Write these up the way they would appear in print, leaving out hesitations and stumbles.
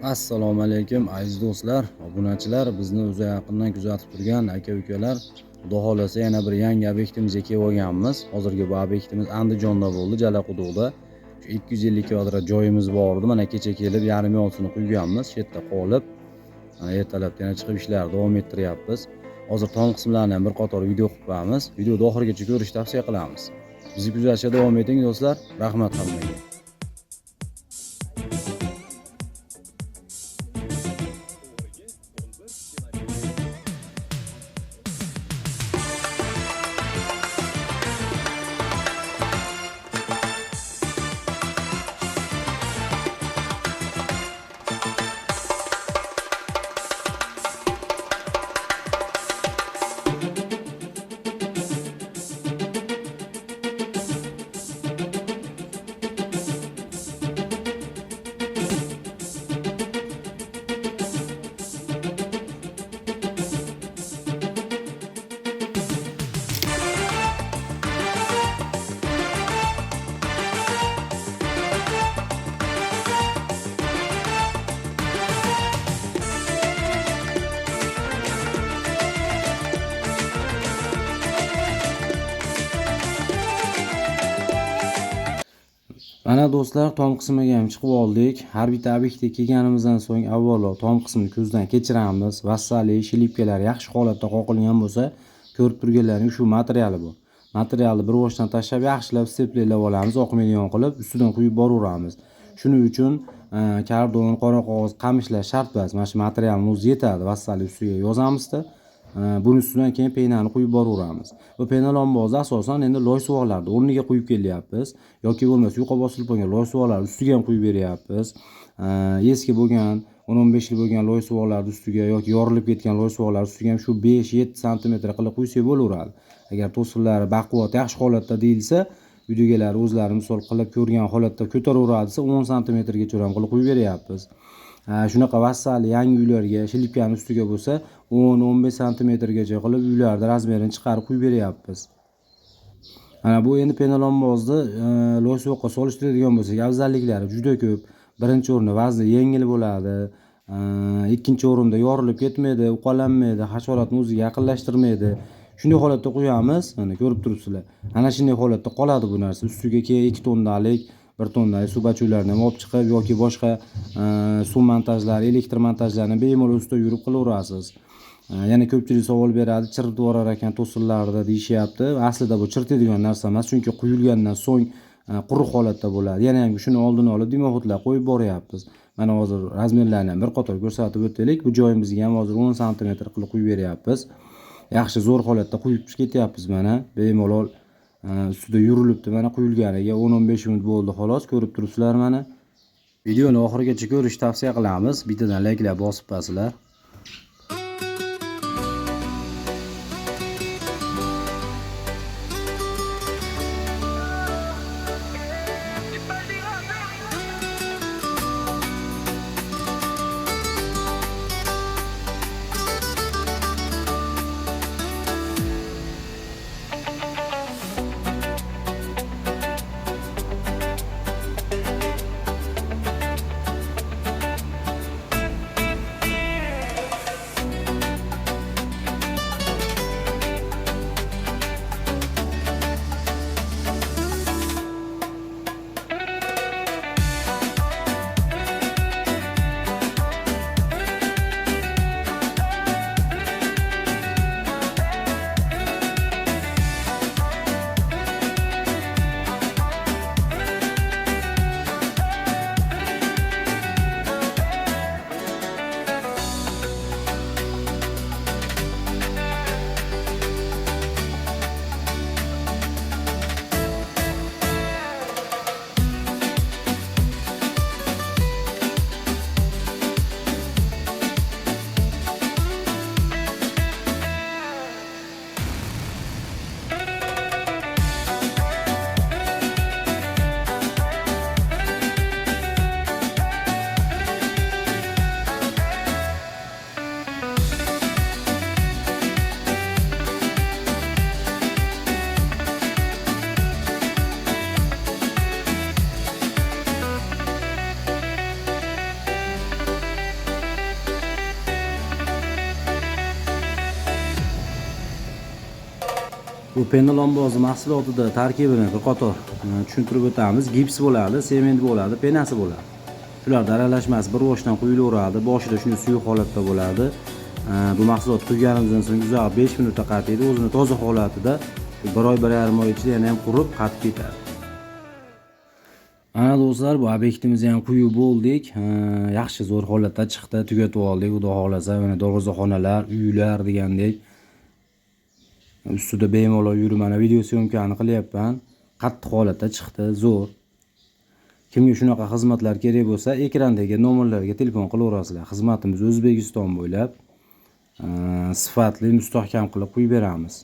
Assalomu alaykum aziz do'stlar, obunachilar, bizni o'zi yaqindan kuzatib turgan aka-ukalar, xudo xolasa yana bir yangi obyektimizga kelib olganmiz. Hozirgi bu obyektimiz Andijonda bo'ldi, Jalaquduqda. Shu 250 kvadrat joyimiz bor edi. Mana kecha kelib yarim yo'lsini quyganmiz, shu yerda qolib, mana ertalab yana chiqib ishlarni davom ettiryapmiz. Hozir tom qismlarini ham bir qator video qilib qo'yamiz. Videoni oxirigacha ko'rishni tavsiya qilamiz. Bizni kuzatishga davom eting do'stlar. Rahmat hammaga. Mana do'stlar, tom qismiga ham chiqib oldik. Har bitta obyektga kelganimizdan so'ng avvalo tom qismini ko'zdan kechiramiz. Vassali, shilipkalar yaxshi holatda qoqilgan bo'lsa, ko'rib turganlaring shu materiali bu. Materialni bir boshdan tashlab, yaxshilab steplelab olamiz, oqmaydigan qilib, ustidan quyib boraveramiz. Shuning uchun kardon, qora qog'oz, qamishlar shart emas. Mana shu materialni o'zi yetadi. Vassali ustiga yozamizda. Buni ustidan keyin peynani quyib boraveramiz. Bu peynalambozni asosan endi loy suvoqlarni o'rniga quyib kelyapmiz yoki bo'lmasa yuqa bosilib qolgan loy suvoqlarni ustiga ham quyib beryapmiz. Eski bo'lgan 10-15 yil bo'lgan loy suvoqlarni ustiga yoki yorilib ketgan loy suvoqlar ustiga ham shu 5-7 sm qilib quysak bo'laveradi. Agar to'sinlari baquvvat yaxshi holatda deyilsa, uydagilar o'zlari misol qilib ko'rgan holatda ko'taraveradi desa 10 sm gacha ham qilib quyib beryapmiz. Shunaqa vassali yangi uylarga shilipkani ustiga bo'lsa 10-15 sm gacha qilib uylarda razmerini chiqarib quyib beryapmiz. Mana bu endi penalombozni loy suvoqqa solishtiradigan bo'lsak, afzalliklari juda ko'p. Birinchi o'rinda vazni yengil bo'ladi. Ikkinchi o'rinda yorilib ketmaydi, uqalanmaydi, hasharotni o'ziga yaqinlashtirmaydi. Shunday holatda qo'yamiz, mana ko'rib turibsizlar. Ana shunday holatda qoladi bu narsa. Ustiga keyin 2 tonnalik 1 tonnalik suv bachuvlarini ham olib chiqib yoki boshqa suv montajlari, elektr montajlarini bemalol ustida yurib qilaverasiz. Yana ko'pchilik savol beradi, chiritib yuborar ekan to'sinlarda deyishyapti. Aslida bu chiritadigan narsa emas, chunki quyilgandan so'ng quruq holatda bo'ladi. Yana ham shuni oldini olib dimoxodlar qo'yib boryapmiz. Mana hozir razmerlarni ham bir qator ko'rsatib o'taylik. Bu joyimizga ham hozir 10 sm qilib quyib beryapmiz. Yaxshi zo'r holatda quyib ketyapmiz mana. Bemalol ustida yurilibdi. Mana quyilganiga 10-15 minut bo'ldi xolos, ko'rib turibsizlar mana. Videoni oxirigacha ko'rishni tavsiya qilamiz. Bittadan layklab bosib pasizlar. Bu penalombozi mahsulotida tarkibini bir qator tushuntirib o'tamiz. Gips bo'ladi, sement bo'ladi, penasi bo'ladi. Shularning aralashmasi bir boshdan quyilaveradi. Boshida shunday suyuq holatda bo'ladi. Bu mahsulot quyganimizdan so'ng uzoq 5 minutda qatiydi. O'zini toza holatida 1 oy 1,5 oy ichida yana ham qurib qatib ketadi. Ana do'stlar, bu obyektimizni ham quyib bo'ldik. Yaxshi zo'r holatda chiqdi, tugatib oldik. Xudo xolasa, mana darvozaxonalar, uylar degandek ustida bemalol yurib mana video syomkani qilyapman. Qattiq holatda chiqdi, zo'r. Kimga shunaqa xizmatlar kerak bo'lsa, ekrandagi nomerlarga telefon qilaverasizlar. Xizmatimiz O'zbekiston bo'ylab sifatli, mustahkam qilib qo'yib beramiz.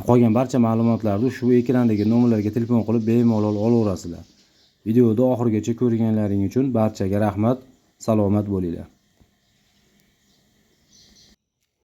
Qolgan barcha ma'lumotlarni ushbu ekrandagi nomerlarga telefon qilib bemalol olaverasizlar. Videoni oxirigacha ko'rganlaring uchun barchaga rahmat, salomat bo'linglar.